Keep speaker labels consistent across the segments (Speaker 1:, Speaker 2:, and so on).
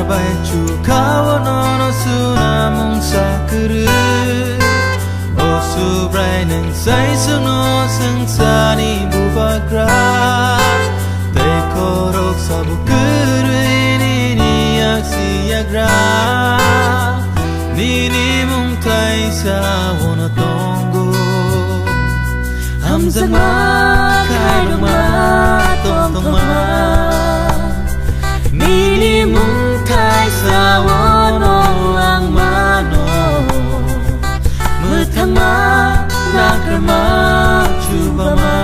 Speaker 1: bay chu kawa no no suna mong sakuru osu brai nang sai suno sang sani bubakra te korok sabu kuru ini ni aksi yagra nini mong tai sa wana tongo hamzama kai ma tong tong ma nini mong tai sa wana ang mano mutama nakrama chubama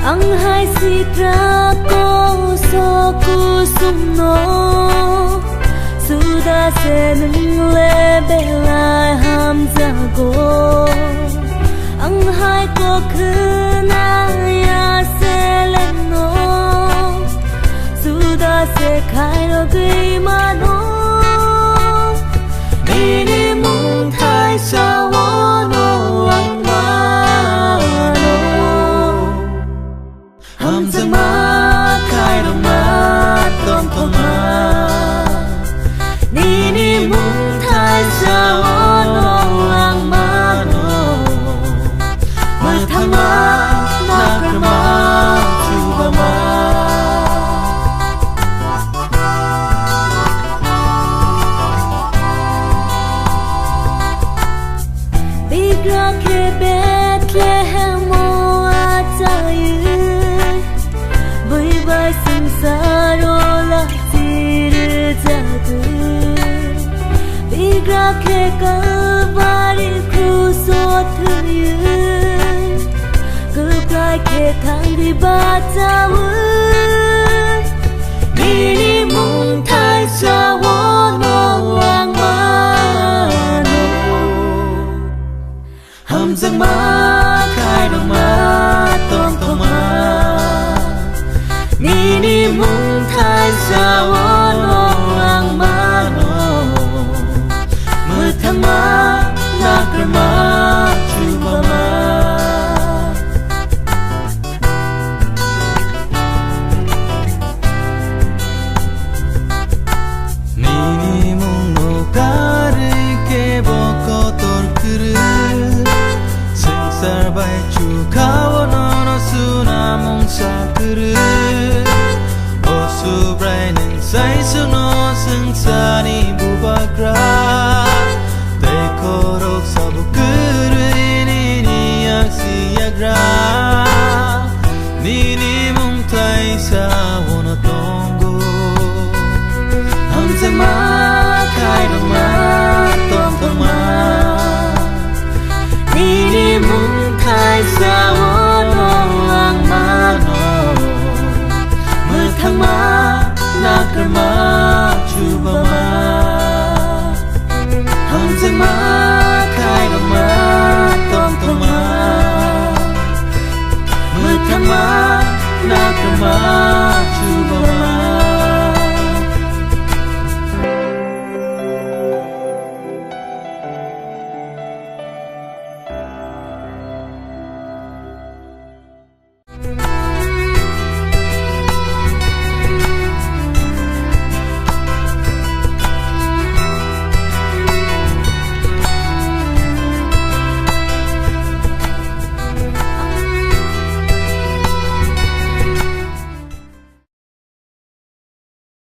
Speaker 2: ang hai sitra ko so kusum no suda se nung le belai ham jago ang hai ko khna ya se len no suda se khai ro gui ma no ni mong thai sa wo no ang ma hamzama kai ro ma tong tong ma nini mong thai sa ono ang mano matama nakrama chubama bigra ke Bethlehem mo atayu Saro la tir jadu bigra ke kalvari kusot yu gulai ke thangri batawu nini mong thai sa wono ang mano hamzama kai ro ma tong tong ma nini mong thai sa wono ang mano mutama nakrama chubama nini mong no kare ke boko torkuru singsar bai chu kawa no no suna mong sakuru Subrai nang sai suno sang sani bubakra te korok sabu kuru ini ni aksi yagra nini mong tai sa wana tong